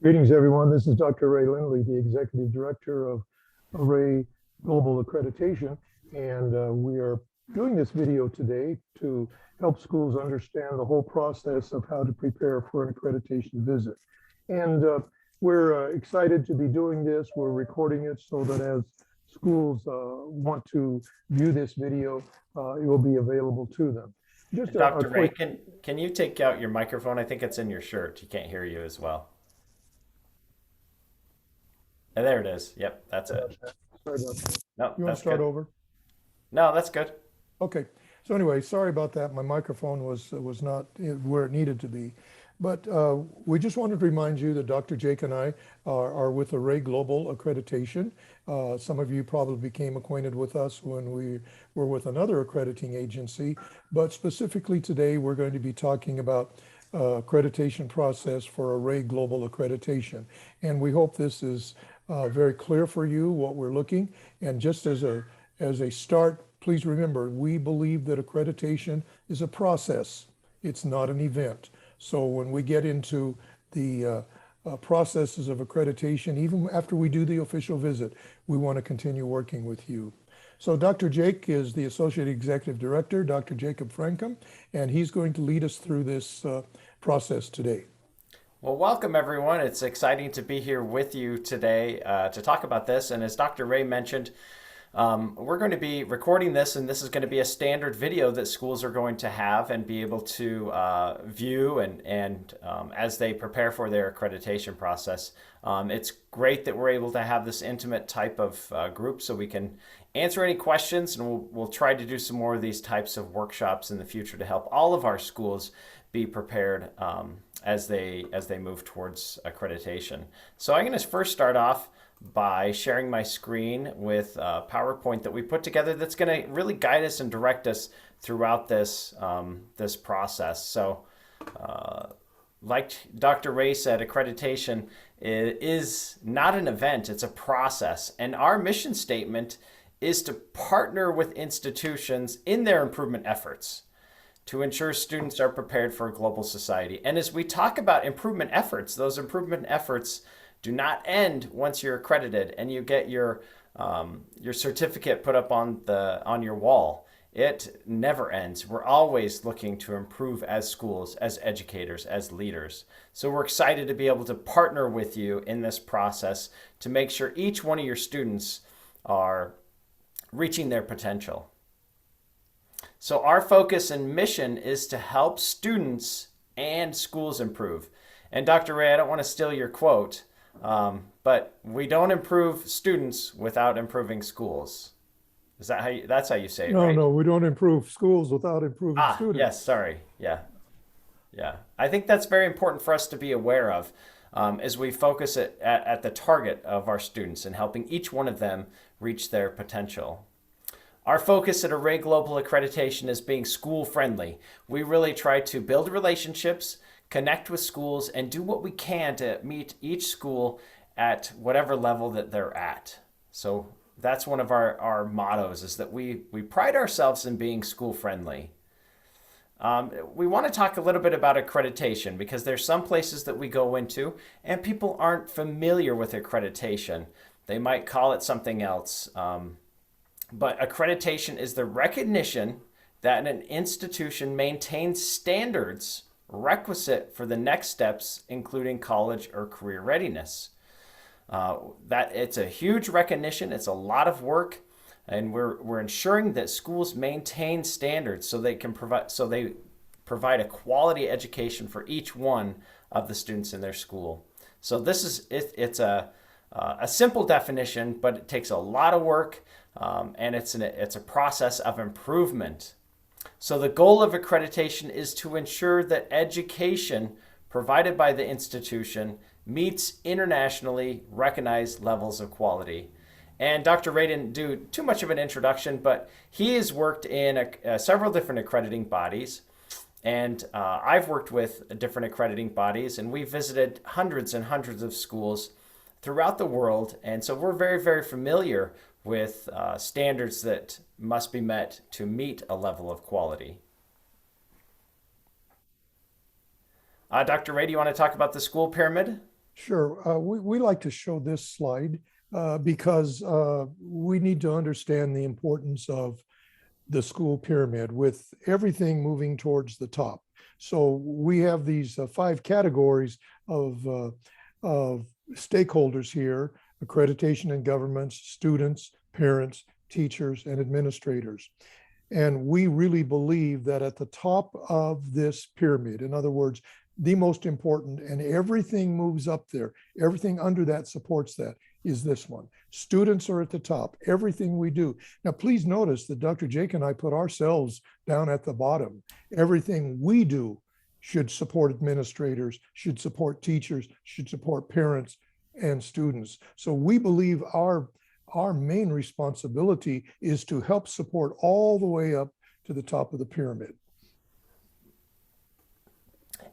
Greetings, everyone. This is Dr. Ray Lindley, the Executive Director of Array Global Accreditation, and we are doing this video today to help schools understand the whole process of how to prepare for an accreditation visit. And we're excited to be doing this. We're recording it so that as schools want to view this video, it will be available to them. Just a Dr. Ray, quick can you take out your microphone? I think it's in your shirt. You can't hear you as well. There it is. Yep, that's it. Sorry about that. No, You want to that's start good. over? No, that's good. Okay. So anyway, sorry about that. My microphone was not where it needed to be. But we just wanted to remind you that Dr. Jake and I are with Array Global Accreditation. Some of you probably became acquainted with us when we were with another accrediting agency. But specifically today, we're going to be talking about accreditation process for Array Global Accreditation. And we hope this is very clear for you what we're looking. And just as a start, please remember, we believe that accreditation is a process. It's not an event. So when we get into the processes of accreditation, even after we do the official visit, we want to continue working with you. So Dr. Jake is the Associate Executive Director, Dr. Jacob Frankham, and he's going to lead us through this process today. Well, welcome everyone. It's exciting to be here with you today to talk about this. And as Dr. Ray mentioned, we're going to be recording this, and this is going to be a standard video that schools are going to have and be able to view and as they prepare for their accreditation process. It's great that we're able to have this intimate type of group so we can answer any questions, and we'll try to do some more of these types of workshops in the future to help all of our schools be prepared as they move towards accreditation. So I'm going to first start off by sharing my screen with a PowerPoint that we put together that's going to really guide us and direct us throughout this process. So, like Dr. Ray said, accreditation is not an event; it's a process, and our mission statement is to partner with institutions in their improvement efforts to ensure students are prepared for a global society. And as we talk about improvement efforts, those improvement efforts do not end once you're accredited and you get your certificate put up on your wall. It never ends. We're always looking to improve as schools, as educators, as leaders. So we're excited to be able to partner with you in this process to make sure each one of your students are reaching their potential. So our focus and mission is to help students and schools improve. And Dr. Ray, I don't want to steal your quote, but we don't improve students without improving schools. Is that that's how you say it, No, right? no, we don't improve schools without improving Ah, yes, students. sorry. Yeah, yeah. I think that's very important for us to be aware of as we focus at the target of our students and helping each one of them reach their potential. Our focus at Array Global Accreditation is being school friendly. We really try to build relationships, connect with schools, and do what we can to meet each school at whatever level that they're at. So that's one of our mottos is that we pride ourselves in being school friendly. We want to talk a little bit about accreditation because there's some places that we go into and people aren't familiar with accreditation. They might call it something else. But accreditation is the recognition that an institution maintains standards requisite for the next steps, including college or career readiness. That it's a huge recognition. It's a lot of work, and we're ensuring that schools maintain standards so they provide a quality education for each one of the students in their school. So this is it's a simple definition, but it takes a lot of work, and it's a process of improvement. So the goal of accreditation is to ensure that education provided by the institution meets internationally recognized levels of quality. And Dr. Ray didn't do too much of an introduction, but he has worked in several different accrediting bodies. And I've worked with different accrediting bodies, and we visited hundreds and hundreds of schools throughout the world. And so we're very, very familiar with standards that must be met to meet a level of quality. Dr. Ray, do you want to talk about the school pyramid? Sure. We like to show this slide because we need to understand the importance of the school pyramid with everything moving towards the top. So we have these five categories of stakeholders here: accreditation and governments, students, parents, teachers, and administrators. And we really believe that at the top of this pyramid, in other words, the most important, and everything moves up there, everything under that supports that, is this one. Students are at the top, everything we do. Now, please notice that Dr. Jake and I put ourselves down at the bottom. Everything we do should support administrators, should support teachers, should support parents and students. So we believe our main responsibility is to help support all the way up to the top of the pyramid.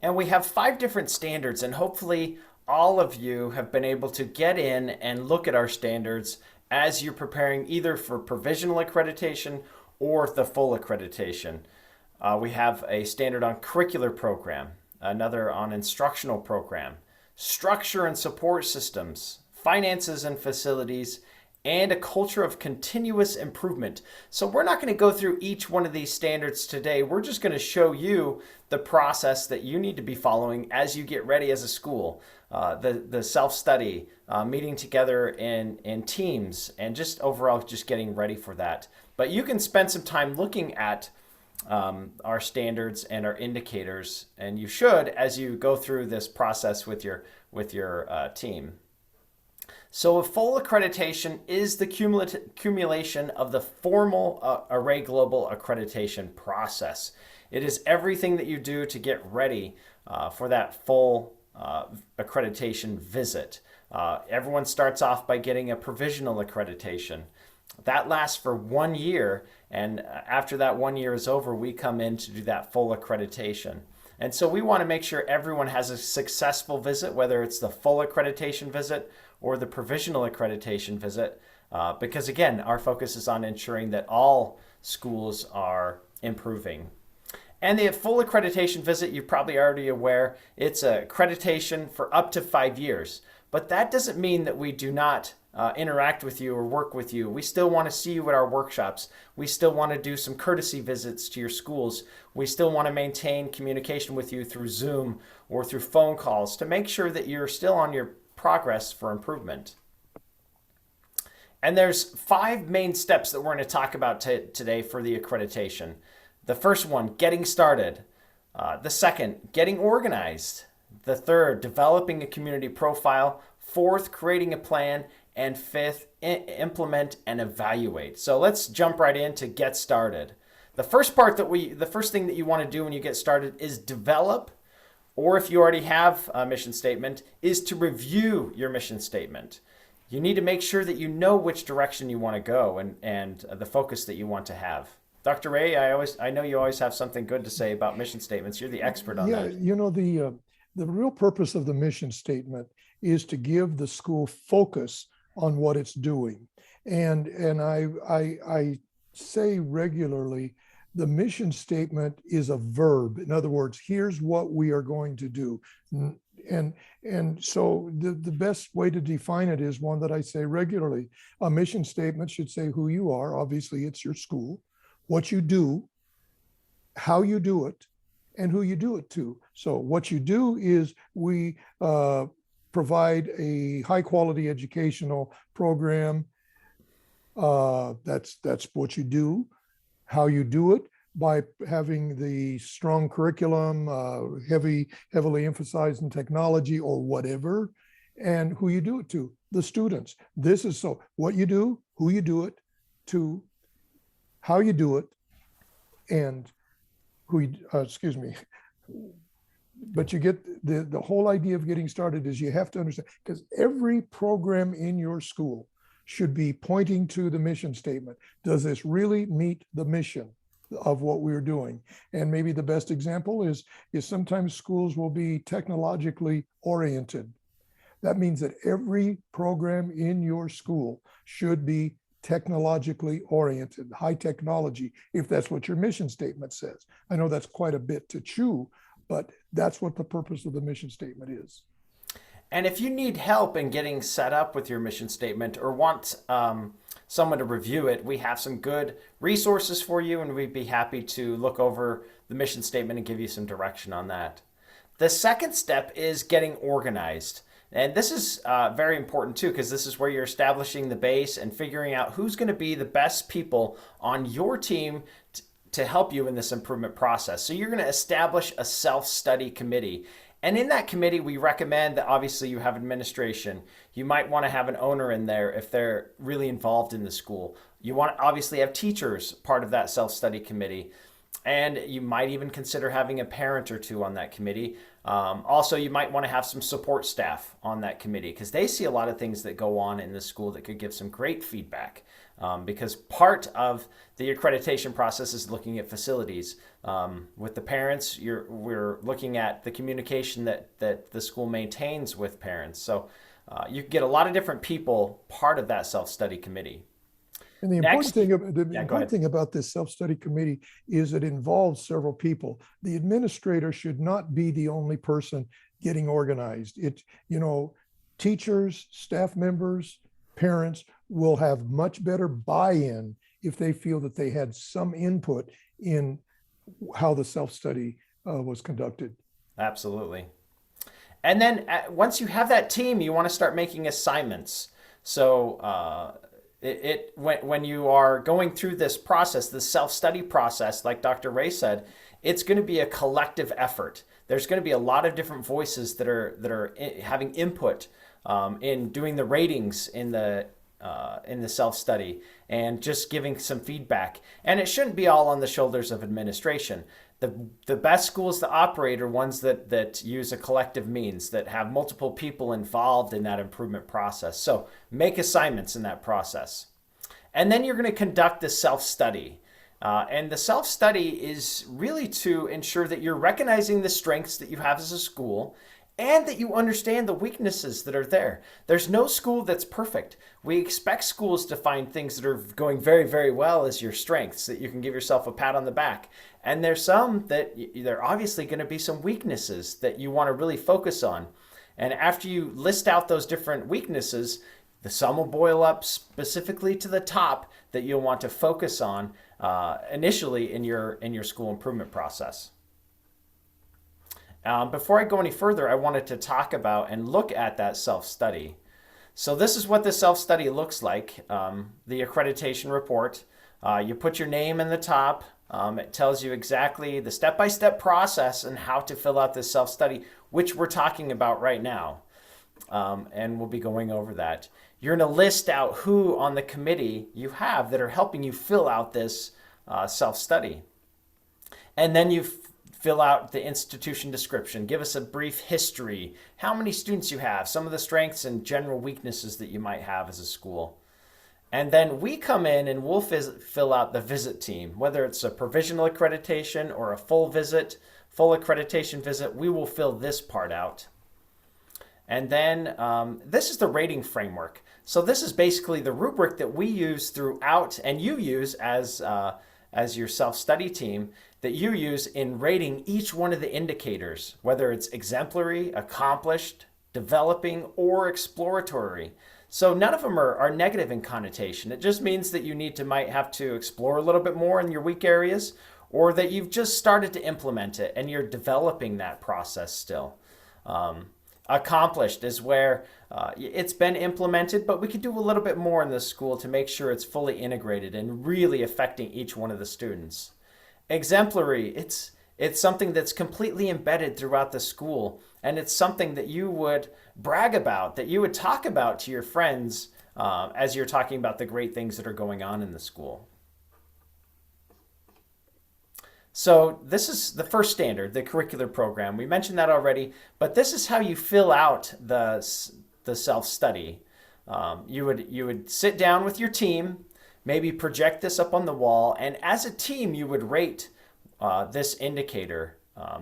And we have 5 different standards, and hopefully all of you have been able to get in and look at our standards as you're preparing either for provisional accreditation or the full accreditation. We have a standard on curricular program, another on instructional program, structure and support systems, finances and facilities, and a culture of continuous improvement. So we're not going to go through each one of these standards today. We're just going to show you the process that you need to be following as you get ready as a school. The self-study, meeting together in teams, and just overall just getting ready for that. But you can spend some time looking at our standards and our indicators, and you should as you go through this process with your team. So a full accreditation is the accumulation of the formal Array Global accreditation process. It is everything that you do to get ready for that full accreditation visit. Everyone starts off by getting a provisional accreditation. That lasts for 1 year, and after that 1 year is over, we come in to do that full accreditation. And so we want to make sure everyone has a successful visit, whether it's the full accreditation visit or the provisional accreditation visit, because again, our focus is on ensuring that all schools are improving. And the full accreditation visit, you're probably already aware, it's accreditation for up to 5 years. But that doesn't mean that we do not interact with you or work with you. We still want to see you at our workshops. We still want to do some courtesy visits to your schools. We still want to maintain communication with you through Zoom or through phone calls to make sure that you're still on your progress for improvement. And there's 5 main steps that we're going to talk about today for the accreditation. The first one, getting started. The second, getting organized. The third, developing a community profile. Fourth, creating a plan. And fifth, implement and evaluate. So let's jump right in to get started. The first thing that you want to do when you get started is develop, or if you already have a mission statement, is to review your mission statement. You need to make sure that you know which direction you want to go and the focus that you want to have. Dr. Ray, I know you always have something good to say about mission statements. You're the expert on that. Yeah, you know, the real purpose of the mission statement is to give the school focus on what it's doing. And I say regularly, the mission statement is a verb. In other words, here's what we are going to do. And so the best way to define it is one that I say regularly. A mission statement should say who you are. Obviously, it's your school, what you do, how you do it, and who you do it to. So what you do is we provide a high quality educational program. That's what you do. How you do it, by having the strong curriculum, heavily emphasizing technology or whatever, and who you do it to, the students. This is so what you do, who you do it to, how you do it, and who you, excuse me. But you get the whole idea of getting started is you have to understand, because every program in your school should be pointing to the mission statement. Does this really meet the mission of what we're doing? And maybe the best example is sometimes schools will be technologically oriented. That means that every program in your school should be technologically oriented, high technology, if that's what your mission statement says. I know that's quite a bit to chew, but that's what the purpose of the mission statement is. And if you need help in getting set up with your mission statement or want someone to review it, we have some good resources for you, and we'd be happy to look over the mission statement and give you some direction on that. The second step is getting organized. And this is very important too, because this is where you're establishing the base and figuring out who's going to be the best people on your team to help you in this improvement process. So you're going to establish a self-study committee. And in that committee, we recommend that obviously you have administration. You might want to have an owner in there if they're really involved in the school. You want to obviously have teachers part of that self-study committee. And you might even consider having a parent or two on that committee. Also, you might want to have some support staff on that committee because they see a lot of things that go on in the school that could give some great feedback. Because part of the accreditation process is looking at facilities. With the parents, we're looking at the communication that the school maintains with parents. So you can get a lot of different people part of that self-study committee. And the Next, important thing about this self-study committee is it involves several people. The administrator should not be the only person getting organized. Teachers, staff members, parents will have much better buy-in if they feel that they had some input in how the self-study was conducted. Absolutely. And then once you have that team, you want to start making assignments. So when you are going through this process, the self-study process, like Dr. Ray said, it's going to be a collective effort. There's going to be a lot of different voices that are having input in doing the ratings in the self-study and just giving some feedback. And it shouldn't be all on the shoulders of administration. The best schools to operate are ones that use a collective means, that have multiple people involved in that improvement process. So make assignments in that process. And then you're going to conduct the self-study. And the self-study is really to ensure that you're recognizing the strengths that you have as a school and that you understand the weaknesses that are there. There's no school that's perfect. We expect schools to find things that are going very, very well as your strengths, that you can give yourself a pat on the back. And there's some that there are obviously going to be some weaknesses that you want to really focus on. And after you list out those different weaknesses, the sum will boil up specifically to the top that you'll want to focus on initially in your school improvement process. Before I go any further, I wanted to talk about and look at that self-study. So this is what the self-study looks like, the accreditation report. You put your name in the top. It tells you exactly the step-by-step process and how to fill out this self-study, which we're talking about right now. And we'll be going over that. You're going to list out who on the committee you have that are helping you fill out this self-study. And then you fill out the institution description. Give us a brief history, how many students you have, some of the strengths and general weaknesses that you might have as a school. And then we come in and we'll fill out the visit team, whether it's a provisional accreditation or a full accreditation visit, we will fill this part out. And then this is the rating framework. So this is basically the rubric that we use throughout, and you use as your self-study team, that you use in rating each one of the indicators, whether it's exemplary, accomplished, developing, or exploratory. So none of them are negative in connotation. It just means that you might have to explore a little bit more in your weak areas, or that you've just started to implement it and you're developing that process still. Accomplished is where it's been implemented, but we could do a little bit more in the school to make sure it's fully integrated and really affecting each one of the students. Exemplary, it's something that's completely embedded throughout the school, and it's something that you would brag about, that you would talk about to your friends as you're talking about the great things that are going on in the school. So this is the first standard, the curricular program. We mentioned that already, but this is how you fill out the self-study. You would sit down with your team, maybe project this up on the wall, and as a team, you would rate this indicator.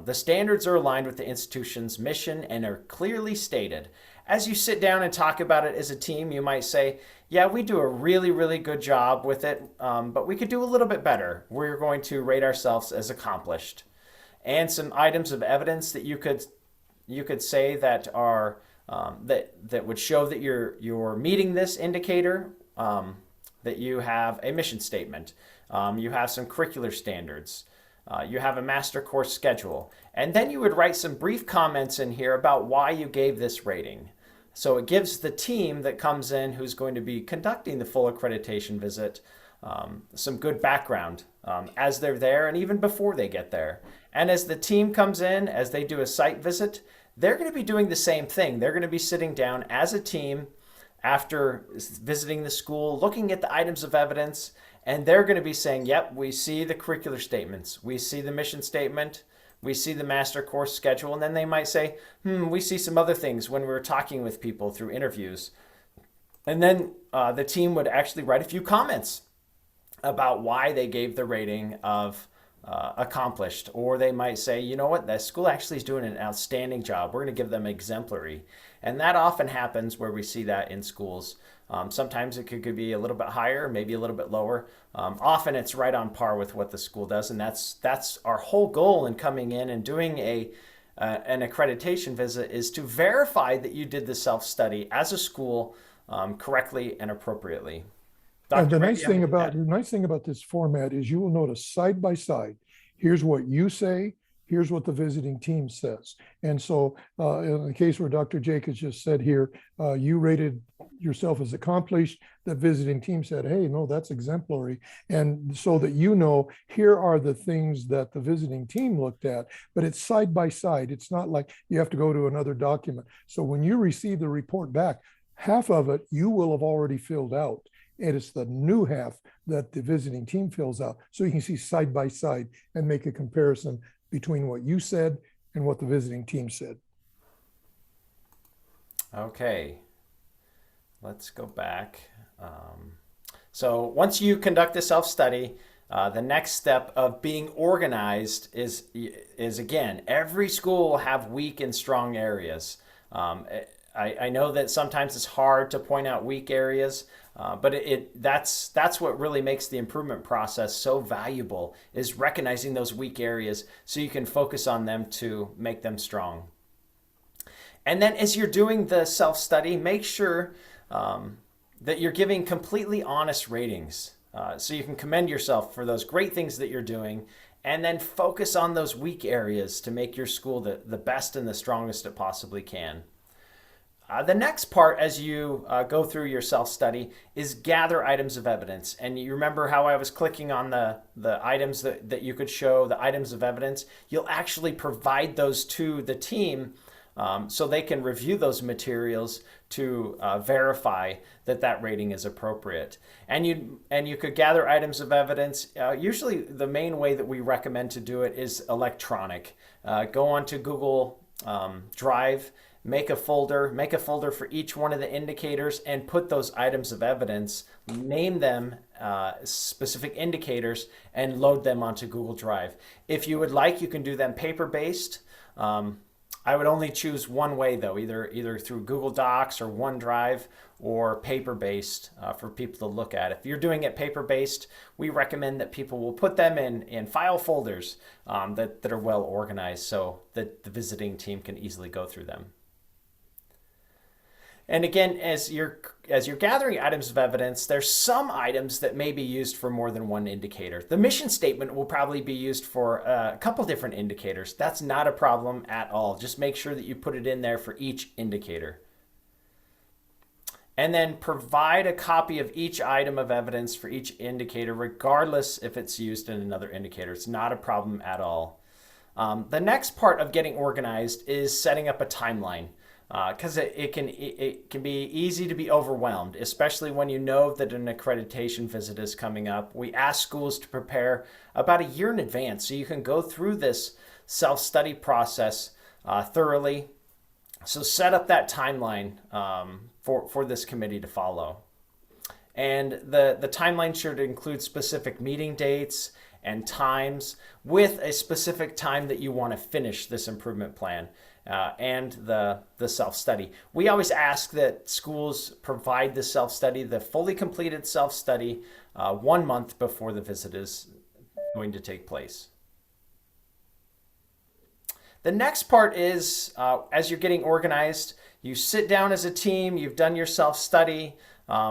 The standards are aligned with the institution's mission and are clearly stated. As you sit down and talk about it as a team, you might say, yeah, we do a really, really good job with it, but we could do a little bit better. We're going to rate ourselves as accomplished. And some items of evidence that you could say that are that would show that you're meeting this indicator, that you have a mission statement, you have some curricular standards, you have a master course schedule, and then you would write some brief comments in here about why you gave this rating. So it gives the team that comes in who's going to be conducting the full accreditation visit some good background as they're there and even before they get there. And as the team comes in, as they do a site visit, they're going to be doing the same thing. They're going to be sitting down as a team after visiting the school, looking at the items of evidence, and they're going to be saying, yep, we see the curricular statements, we see the mission statement, we see the master course schedule, and then they might say, we see some other things when we were talking with people through interviews. And then the team would actually write a few comments about why they gave the rating of accomplished, or they might say, you know what, that school actually is doing an outstanding job. We're going to give them exemplary. And that often happens where we see that in schools. Sometimes it could be a little bit higher, maybe a little bit lower. Often it's right on par with what the school does, and that's our whole goal in coming in and doing an accreditation visit, is to verify that you did the self-study as a school correctly and appropriately. And Dr. the Ray, nice thing about this format is you will notice side by side, here's what you say, here's what the visiting team says. And so in the case where Dr. Jacobs just said here, you rated yourself as accomplished, the visiting team said, hey, no, that's exemplary. And so that you know, here are the things that the visiting team looked at, but it's side by side. It's not like you have to go to another document. So when you receive the report back, half of it you will have already filled out. And it's the new half that the visiting team fills out. So you can see side by side and make a comparison between what you said and what the visiting team said. Okay, let's go back. So once you conduct a self-study, the next step of being organized is again, every school will have weak and strong areas. I know that sometimes it's hard to point out weak areas, but that's what really makes the improvement process so valuable, is recognizing those weak areas so you can focus on them to make them strong. And then as you're doing the self-study, make sure that you're giving completely honest ratings, so you can commend yourself for those great things that you're doing, and then focus on those weak areas to make your school the best and the strongest it possibly can. The next part, as you go through your self-study, is gather items of evidence. And you remember how I was clicking on the items that you could show, the items of evidence. You'll actually provide those to the team so they can review those materials to verify that rating is appropriate. And you could gather items of evidence. Usually the main way that we recommend to do it is electronic. Go onto Google Drive, make a folder for each one of the indicators, and put those items of evidence, name them specific indicators, and load them onto Google Drive. If you would like, you can do them paper-based. I would only choose one way though, either through Google Docs or OneDrive, or paper-based for people to look at. If you're doing it paper-based, we recommend that people will put them in file folders that are well organized so that the visiting team can easily go through them. And again, as you're gathering items of evidence, there's some items that may be used for more than one indicator. The mission statement will probably be used for a couple different indicators. That's not a problem at all. Just make sure that you put it in there for each indicator. And then provide a copy of each item of evidence for each indicator, regardless if it's used in another indicator. It's not a problem at all. The next part of getting organized is setting up a timeline. Because it can be easy to be overwhelmed, especially when you know that an accreditation visit is coming up. We ask schools to prepare about a year in advance so you can go through this self-study process thoroughly. So set up that timeline for this committee to follow. And the timeline should include specific meeting dates and times with a specific time that you want to finish this improvement plan. And the self-study. We always ask that schools provide the self-study, the fully completed self-study, 1 month before the visit is going to take place. The next part is, as you're getting organized, You sit down as a team, you've done your self-study,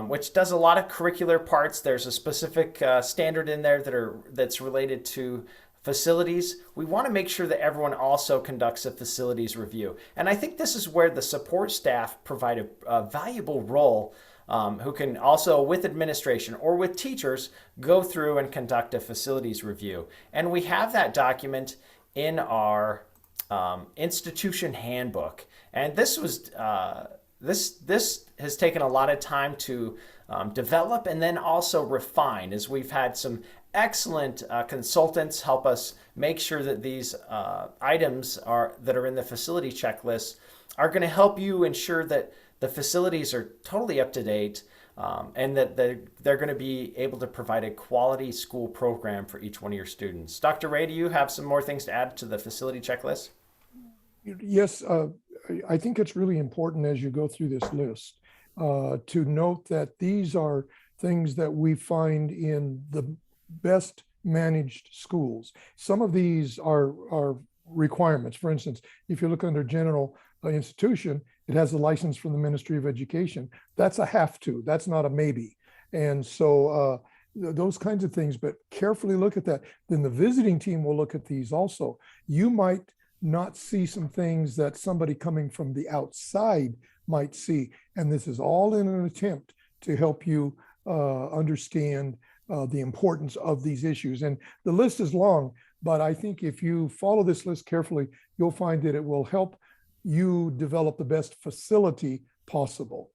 which does a lot of curricular parts. There's a specific standard in there that's related to facilities. We want to make sure that everyone also conducts a facilities review. And I think this is where the support staff provide a valuable role, who can also, with administration or with teachers, go through and conduct a facilities review. And we have that document in our institution handbook. And this was this has taken a lot of time to develop and then also refine, as we've had some excellent consultants help us make sure that these items that are in the facility checklist are going to help you ensure that the facilities are totally up to date, and that they're going to be able to provide a quality school program for each one of your students. Dr. Ray, do you have some more things to add to the facility checklist? Yes, I think it's really important as you go through this list to note that these are things that we find in the best managed schools. Some of these are requirements. For instance, if you look under general institution, it has a license from the Ministry of Education. That's a have to, that's not a maybe. And so those kinds of things, but carefully look at that. Then the visiting team will look at these also. You might not see some things that somebody coming from the outside might see. And this is all in an attempt to help you understand the importance of these issues. And the list is long, but I think if you follow this list carefully, you'll find that it will help you develop the best facility possible.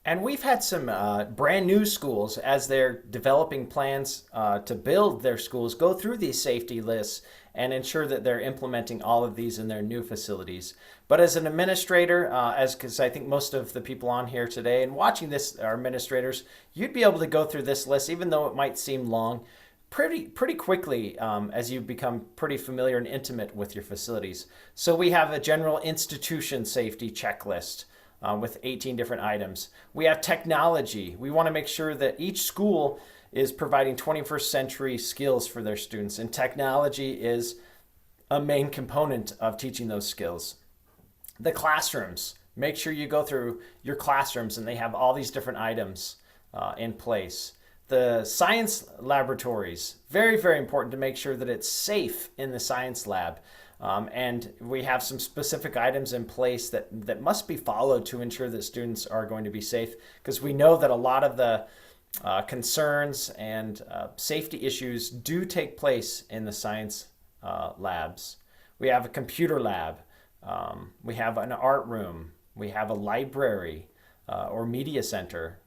And we've had some brand new schools, as they're developing plans to build their schools, go through these safety lists and ensure that they're implementing all of these in their new facilities. But as an administrator, because I think most of the people on here today and watching this are administrators, you'd be able to go through this list, even though it might seem long, pretty quickly, as you become pretty familiar and intimate with your facilities. So we have a general institution safety checklist with 18 different items. We have technology. We want to make sure that each school is providing 21st century skills for their students, and technology is a main component of teaching those skills. The classrooms. Make sure you go through your classrooms and they have all these different items in place. The science laboratories, very, very important to make sure that it's safe in the science lab. And we have some specific items in place that must be followed to ensure that students are going to be safe, because we know that a lot of the concerns and safety issues do take place in the science labs. We have a computer lab. We have an art room. We have a library or media center.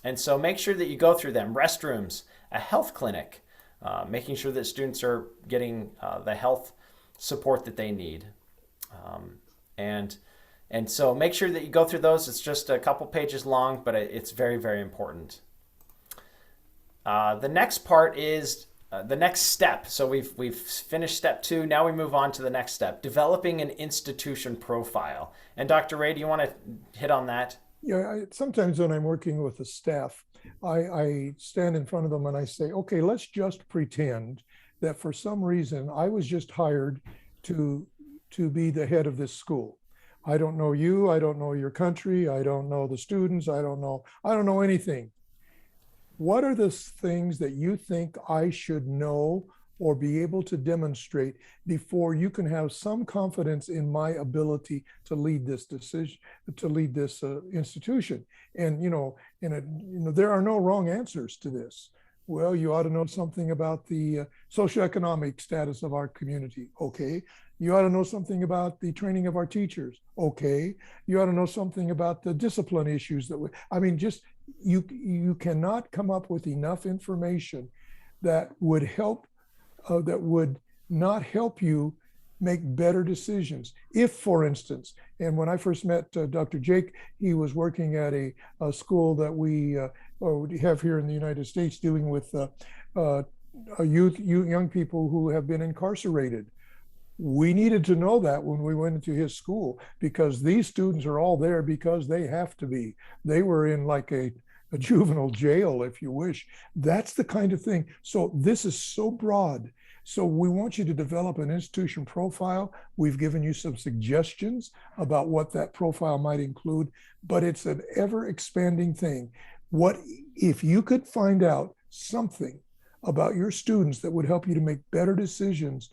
And so make sure that you go through them. Restrooms, a health clinic, making sure that students are getting the health support that they need. And so make sure that you go through those. It's just a couple pages long, but it's very, very important. The next part is the next step. So we've finished step 2. Now we move on to the next step, developing an institution profile. And Dr. Ray, do you want to hit on that? Yeah, sometimes when I'm working with the staff, I stand in front of them and I say, okay, let's just pretend that for some reason I was just hired to be the head of this school. I don't know you, I don't know your country, I don't know the students, I don't know anything. What are the things that you think I should know or be able to demonstrate before you can have some confidence in my ability to lead this decision, to lead this institution? And there are no wrong answers to this. Well, you ought to know something about the socioeconomic status of our community. Okay. You ought to know something about the training of our teachers. Okay. You ought to know something about the discipline issues you cannot come up with enough information that would help, that would not help you make better decisions. If, for instance, and when I first met Dr. Jake, he was working at a school that we have here in the United States dealing with young people who have been incarcerated. We needed to know that when we went into his school, because these students are all there because they have to be. They were in like a juvenile jail, if you wish. That's the kind of thing. So this is so broad. So we want you to develop an institution profile. We've given you some suggestions about what that profile might include, but it's an ever expanding thing. What if you could find out something about your students that would help you to make better decisions?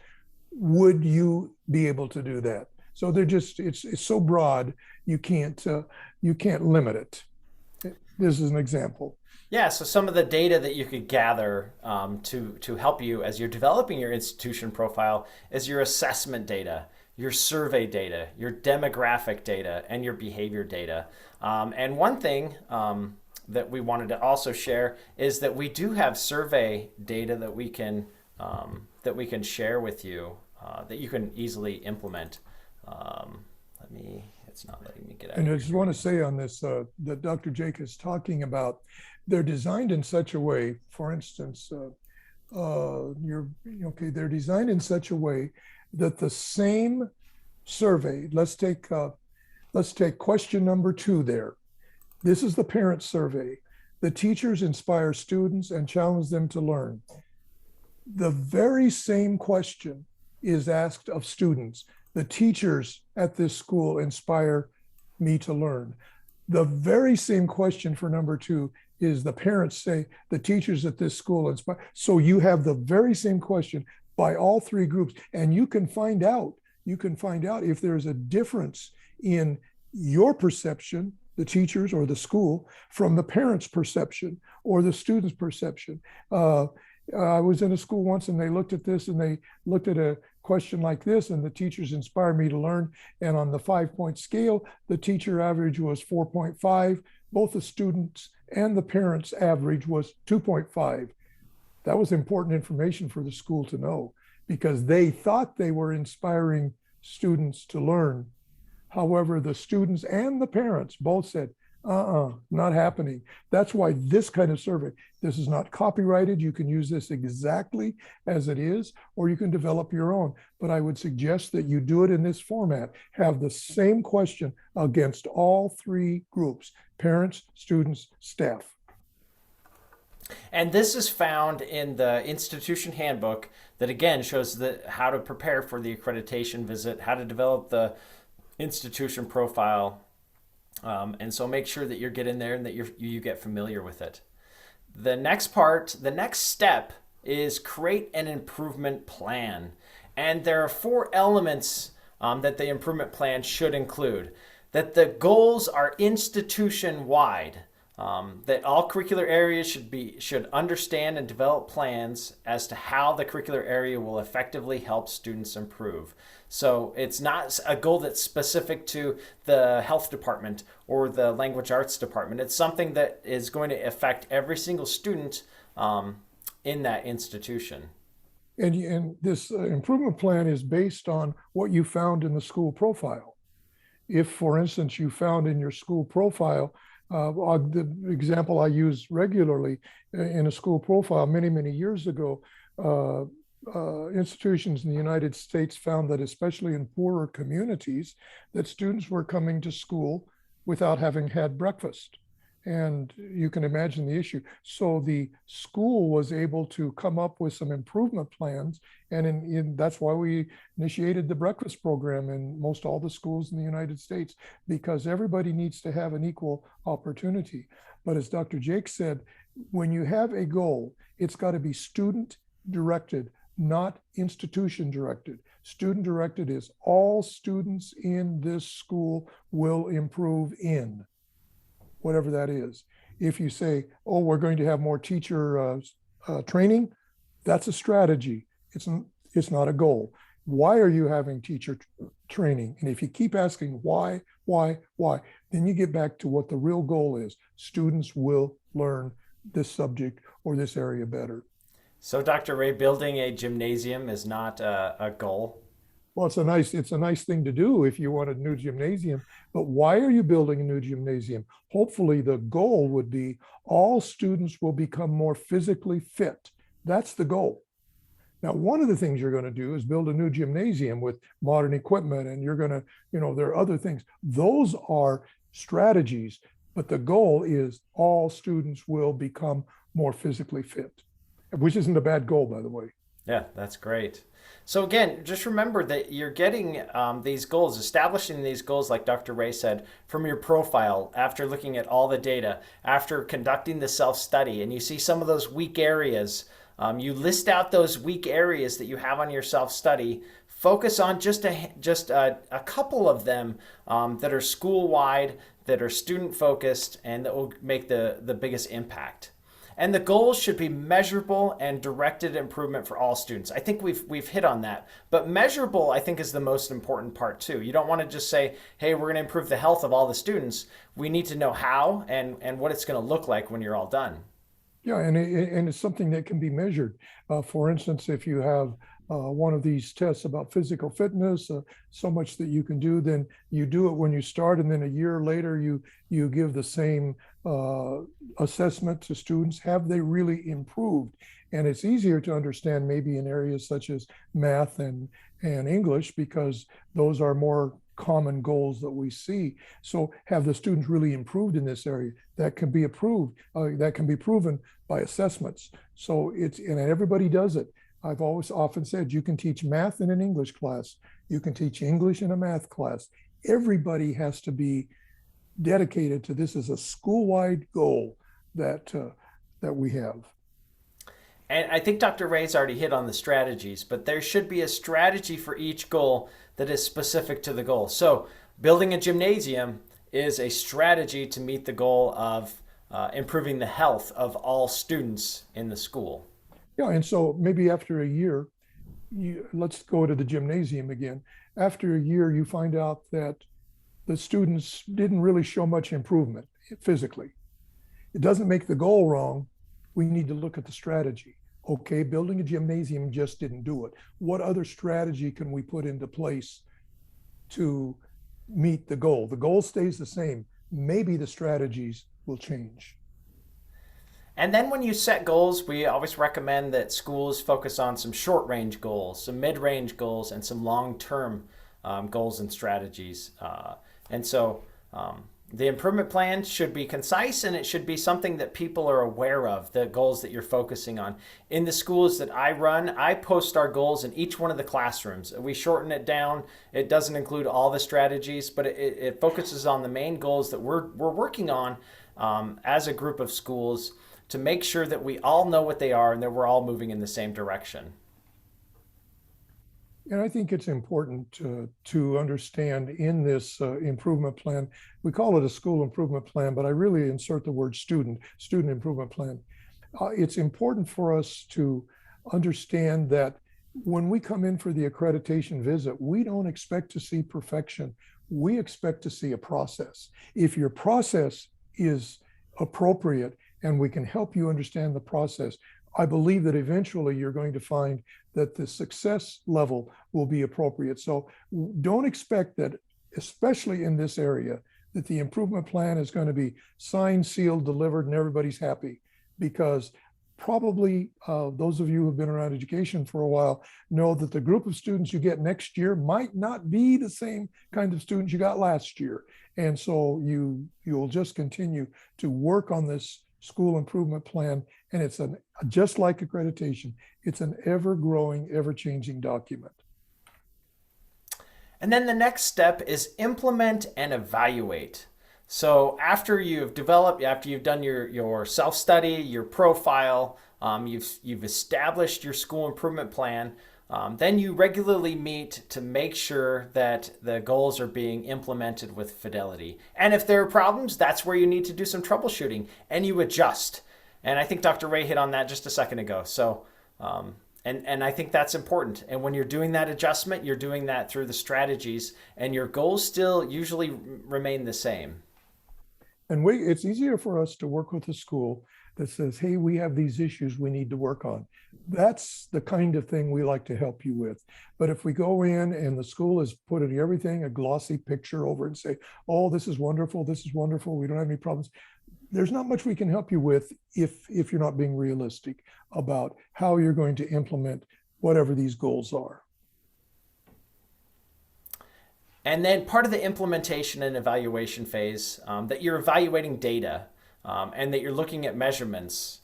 Would you be able to do that? So they're just it's so broad you can't limit it. This is an example. Yeah, so some of the data that you could gather to help you as you're developing your institution profile is your assessment data, your survey data, your demographic data, and your behavior data. And one thing that we wanted to also share is that we do have survey data that we can share with you that you can easily implement. It's not letting me get out. And I just want to say on this that Dr. Jake is talking about, they're designed in such a way, for instance, they're designed in such a way that the same survey, let's take question number 2 there. This is the parent survey. The teachers inspire students and challenge them to learn. The very same question is asked of students. The teachers at this school inspire me to learn. The very same question for number 2 is the parents say the teachers at this school inspire. So you have the very same question by all 3 groups, and you can find out if there's a difference in your perception, the teachers or the school, from the parents' perception or the students' perception. I was in a school once and they looked at this and they looked at a question like this, and the teachers inspired me to learn. And on the 5-point scale, the teacher average was 4.5. Both the students and the parents average was 2.5. That was important information for the school to know, because they thought they were inspiring students to learn. However, the students and the parents both said, not happening. That's why this kind of survey, this is not copyrighted. You can use this exactly as it is, or you can develop your own. But I would suggest that you do it in this format. Have the same question against all 3 groups: parents, students, staff. And this is found in the institution handbook that again shows how to prepare for the accreditation visit, how to develop the institution profile. And so make sure that you're getting there and that you get familiar with it. The next step is create an improvement plan. And there are 4 elements that the improvement plan should include. That the goals are institution-wide. That all curricular areas should understand and develop plans as to how the curricular area will effectively help students improve. So it's not a goal that's specific to the health department or the language arts department. It's something that is going to affect every single student in that institution. And this improvement plan is based on what you found in the school profile. If, for instance, you found in your school profile, the example I use regularly in a school profile many, many years ago, institutions in the United States found that, especially in poorer communities, that students were coming to school without having had breakfast. And you can imagine the issue. So the school was able to come up with some improvement plans. And that's why we initiated the breakfast program in most all the schools in the United States, because everybody needs to have an equal opportunity. But as Dr. Jake said, when you have a goal, it's got to be student directed, not institution directed. Student directed is all students in this school will improve in whatever that is. If you say, oh, we're going to have more teacher training, that's a strategy. It's not a goal. Why are you having teacher training? And if you keep asking why, then you get back to what the real goal is. Students will learn this subject or this area better. So, Dr. Ray, building a gymnasium is not a goal. Well, it's a nice thing to do if you want a new gymnasium, but why are you building a new gymnasium? Hopefully the goal would be all students will become more physically fit. That's the goal. Now, one of the things you're going to do is build a new gymnasium with modern equipment, and you're going to, there are other things. Those are strategies, but the goal is all students will become more physically fit, which isn't a bad goal, by the way. Yeah, that's great. So again, just remember that you're getting these goals, establishing these goals, like Dr. Ray said, from your profile after looking at all the data, after conducting the self-study, and you see some of those weak areas. You list out those weak areas that you have on your self-study. Focus on just a couple of them that are school-wide, that are student-focused, and that will make the biggest impact. And the goals should be measurable and directed improvement for all students. I think we've hit on that. But measurable, I think, is the most important part too. You don't want to just say, hey, we're going to improve the health of all the students. We need to know how and what it's going to look like when you're all done. Yeah, and it's something that can be measured. For instance, if you have one of these tests about physical fitness, so much that you can do, then you do it when you start, and then a year later you give the same assessment to students. Have they really improved? And it's easier to understand maybe in areas such as math and English, because those are more common goals that we see. So have the students really improved in this area? That can be approved. That can be proven by assessments. So and everybody does it. I've always often said you can teach math in an English class. You can teach English in a math class. Everybody has to be dedicated to this as a school-wide goal that we have. And I think Dr. Ray's already hit on the strategies, but there should be a strategy for each goal that is specific to the goal. So, building a gymnasium is a strategy to meet the goal of improving the health of all students in the school. Yeah, and so maybe after a year, let's go to the gymnasium again. After a year, you find out that the students didn't really show much improvement physically. It doesn't make the goal wrong. We need to look at the strategy. Okay, building a gymnasium just didn't do it. What other strategy can we put into place to meet the goal? The goal stays the same. Maybe the strategies will change. And then when you set goals, we always recommend that schools focus on some short range goals, some mid range goals, and some long term goals and strategies. And so the improvement plan should be concise, and it should be something that people are aware of, the goals that you're focusing on. In the schools that I run, I post our goals in each one of the classrooms. We shorten it down. It doesn't include all the strategies, but it focuses on the main goals that we're working on as a group of schools to make sure that we all know what they are and that we're all moving in the same direction. And I think it's important to understand in this improvement plan, we call it a school improvement plan, but I really insert the word student improvement plan. It's important for us to understand that when we come in for the accreditation visit, we don't expect to see perfection. We expect to see a process. If your process is appropriate and we can help you understand the process, I believe that eventually you're going to find that the success level will be appropriate. So don't expect that, especially in this area, that the improvement plan is going to be signed, sealed, delivered, and everybody's happy. Because probably those of you who've been around education for a while know that the group of students you get next year might not be the same kind of students you got last year. And so you'll just continue to work on this school improvement plan, and it's just like accreditation, it's an ever-growing, ever-changing document. And then the next step is implement and evaluate. So after you've done your self-study, your profile, you've established your school improvement plan, then you regularly meet to make sure that the goals are being implemented with fidelity. And if there are problems, that's where you need to do some troubleshooting and you adjust. And I think Dr. Ray hit on that just a second ago. So, and I think that's important. And when you're doing that adjustment, you're doing that through the strategies, and your goals still usually remain the same. And it's easier for us to work with a school that says, hey, we have these issues we need to work on. That's the kind of thing we like to help you with. But if we go in and the school is putting everything, a glossy picture over and say, oh, this is wonderful, we don't have any problems, there's not much we can help you with if you're not being realistic about how you're going to implement whatever these goals are. And then part of the implementation and evaluation phase, that you're evaluating data and that you're looking at measurements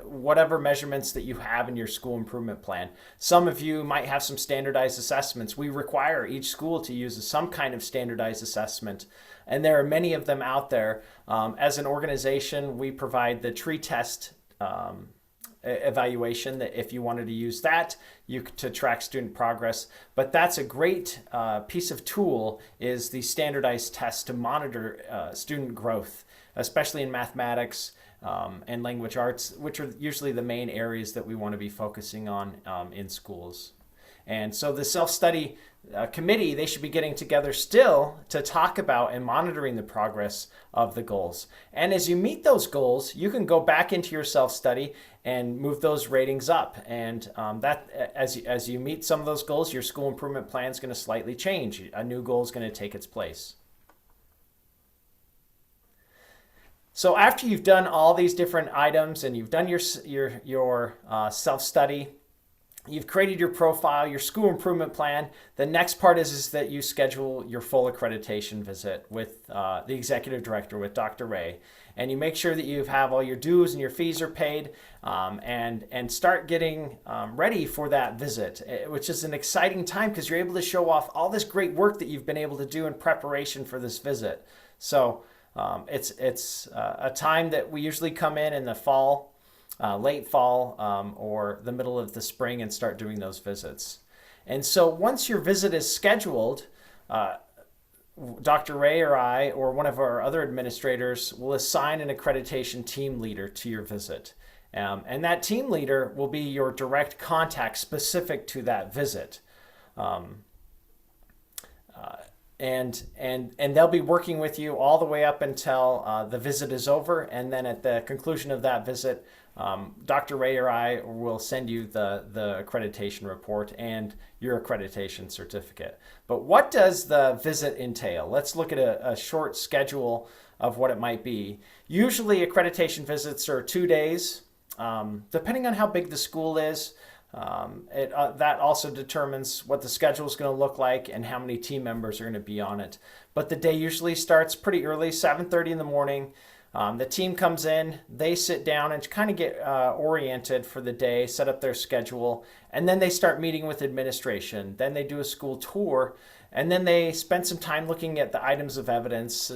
whatever measurements that you have in your school improvement plan. Some of you might have some standardized assessments. We require each school to use some kind of standardized assessment, and there are many of them out there. As an organization, we provide the tree test evaluation, that if you wanted to use that to track student progress. But that's a great piece of tool, is the standardized test to monitor student growth, especially in mathematics and language arts, which are usually the main areas that we want to be focusing on in schools. And so the self-study committee, they should be getting together still to talk about and monitoring the progress of the goals. And as you meet those goals, you can go back into your self-study and move those ratings up. And that, as you meet some of those goals, your school improvement plan is going to slightly change. A new goal is going to take its place. So after you've done all these different items and you've done your self-study, you've created your profile, your school improvement plan, the next part is that you schedule your full accreditation visit with the executive director, with Dr. Ray. And you make sure that you have all your dues and your fees are paid, and start getting ready for that visit, which is an exciting time because you're able to show off all this great work that you've been able to do in preparation for this visit. So it's a time that we usually come in the fall, late fall, or the middle of the spring, and start doing those visits. And so once your visit is scheduled, Dr. Ray or I or one of our other administrators will assign an accreditation team leader to your visit. And that team leader will be your direct contact specific to that visit. And they'll be working with you all the way up until the visit is over. And then at the conclusion of that visit, Dr. Ray or I will send you the accreditation report and your accreditation certificate. But what does the visit entail? Let's look at a short schedule of what it might be. Usually accreditation visits are 2 days, depending on how big the school is. That also determines what the schedule is going to look like and how many team members are going to be on it. But the day usually starts pretty early, 7:30 in the morning. The team comes in, they sit down and kind of get oriented for the day, set up their schedule, and then they start meeting with administration. Then they do a school tour, and then they spend some time looking at the items of evidence,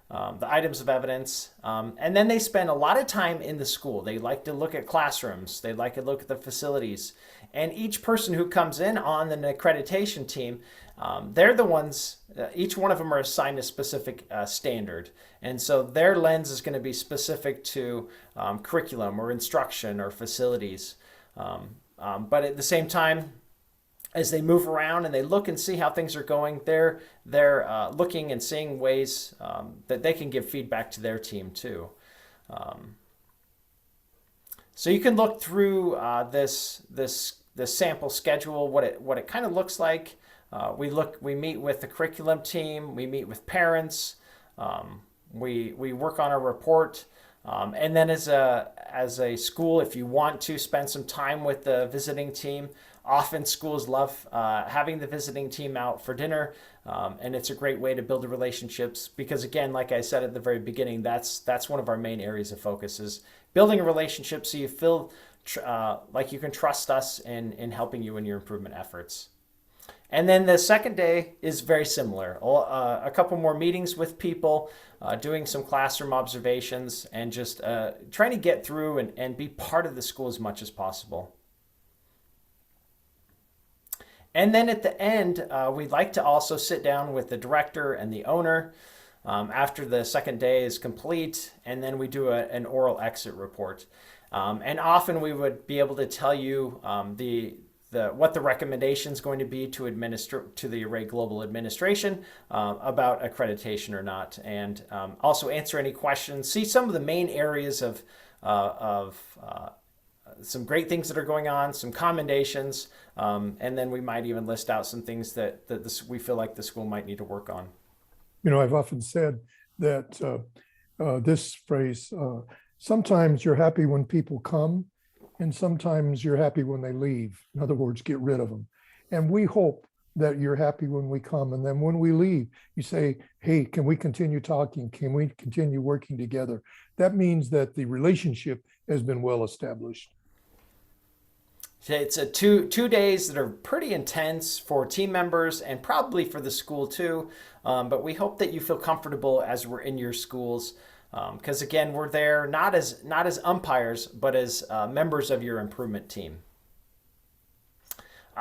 and then they spend a lot of time in the school. They like to look at classrooms. They like to look at the facilities. And each person who comes in on an accreditation team, they're the ones, each one of them are assigned a specific standard. And so their lens is going to be specific to curriculum or instruction or facilities. But at the same time, as they move around and they look and see how things are going, they're looking and seeing ways that they can give feedback to their team too. So you can look through this sample schedule, what it kind of looks like. We meet with the curriculum team, we meet with parents, we work on a report. And then as a school, if you want to spend some time with the visiting team, often schools love having the visiting team out for dinner, and it's a great way to build the relationships because, again, like I said at the very beginning, that's one of our main areas of focus is building a relationship so you feel like you can trust us in helping you in your improvement efforts. And then the second day is very similar. A couple more meetings with people, doing some classroom observations, and just trying to get through and be part of the school as much as possible. And then at the end, we'd like to also sit down with the director and the owner after the second day is complete, and then we do an oral exit report. And often we would be able to tell you what the recommendation is going to be to administer to the Array Global Administration about accreditation or not, and also answer any questions, see some of the main areas of some great things that are going on, some commendations, and then we might even list out some things that we feel like the school might need to work on. You know, I've often said that this phrase, sometimes you're happy when people come, and sometimes you're happy when they leave. In other words, get rid of them. And we hope that you're happy when we come. And then when we leave, you say, hey, can we continue talking? Can we continue working together? That means that the relationship has been well established. It's a two days that are pretty intense for team members and probably for the school too. But we hope that you feel comfortable as we're in your schools, because again, we're there not as umpires, but as members of your improvement team.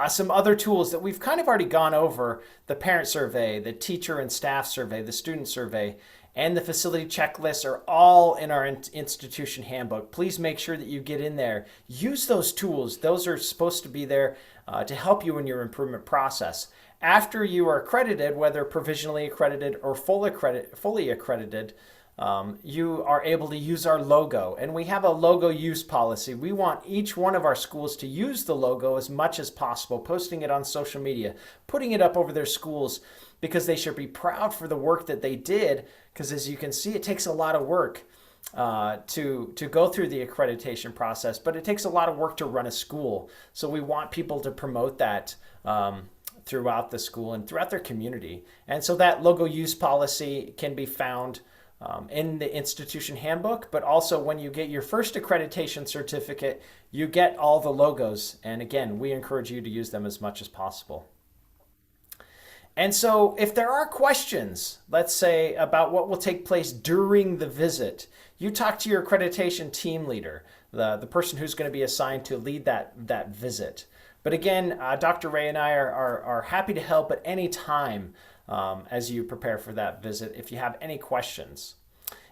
Some other tools that we've kind of already gone over: the parent survey, the teacher and staff survey, the student survey, and the facility checklists are all in our institution handbook. Please make sure that you get in there. Use those tools. Those are supposed to be there to help you in your improvement process. After you are accredited, whether provisionally accredited or fully accredited, you are able to use our logo. And we have a logo use policy. We want each one of our schools to use the logo as much as possible, posting it on social media, putting it up over their schools, because they should be proud for the work that they did. Because as you can see, it takes a lot of work to go through the accreditation process, but it takes a lot of work to run a school. So we want people to promote that throughout the school and throughout their community. And so that logo use policy can be found in the institution handbook, but also when you get your first accreditation certificate, you get all the logos. And again, we encourage you to use them as much as possible. And so if there are questions, let's say about what will take place during the visit, you talk to your accreditation team leader, the person who's going to be assigned to lead that visit. But again, Dr. Ray and I are happy to help at any time as you prepare for that visit if you have any questions.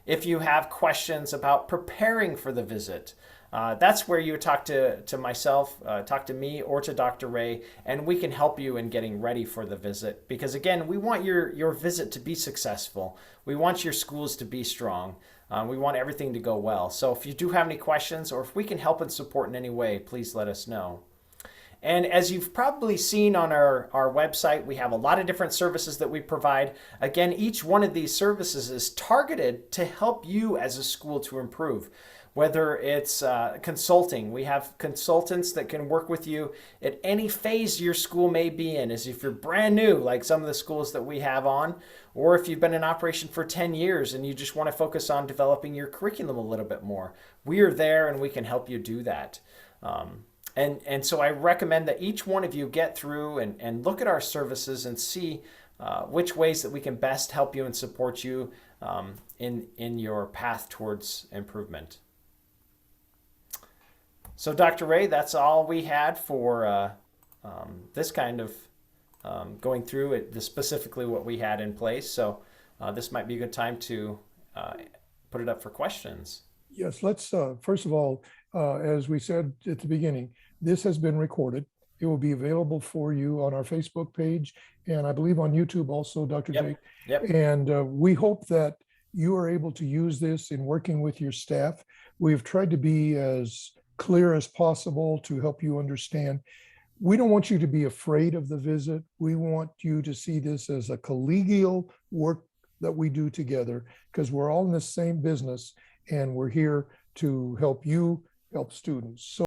If you have questions about preparing for the visit, that's where you would talk to myself, talk to me, or to Dr. Ray, and we can help you in getting ready for the visit. Because again, we want your visit to be successful. We want your schools to be strong. We want everything to go well. So if you do have any questions, or if we can help and support in any way, please let us know. And as you've probably seen on our website, we have a lot of different services that we provide. Again, each one of these services is targeted to help you as a school to improve. Whether it's consulting, we have consultants that can work with you at any phase your school may be in. As if you're brand new, like some of the schools that we have on, or if you've been in operation for 10 years and you just want to focus on developing your curriculum a little bit more, we are there and we can help you do that. And so I recommend that each one of you get through and look at our services and see which ways that we can best help you and support you in your path towards improvement. So Dr. Ray, that's all we had for this kind of going through it, specifically what we had in place. So this might be a good time to put it up for questions. Yes, let's first of all, as we said at the beginning, this has been recorded. It will be available for you on our Facebook page, and I believe on YouTube also, Dr. Jake. Yep. And we hope that you are able to use this in working with your staff. We've tried to be as clear as possible to help you understand. We don't want you to be afraid of the visit. We want you to see this as a collegial work that we do together, because we're all in the same business and we're here to help you help students. So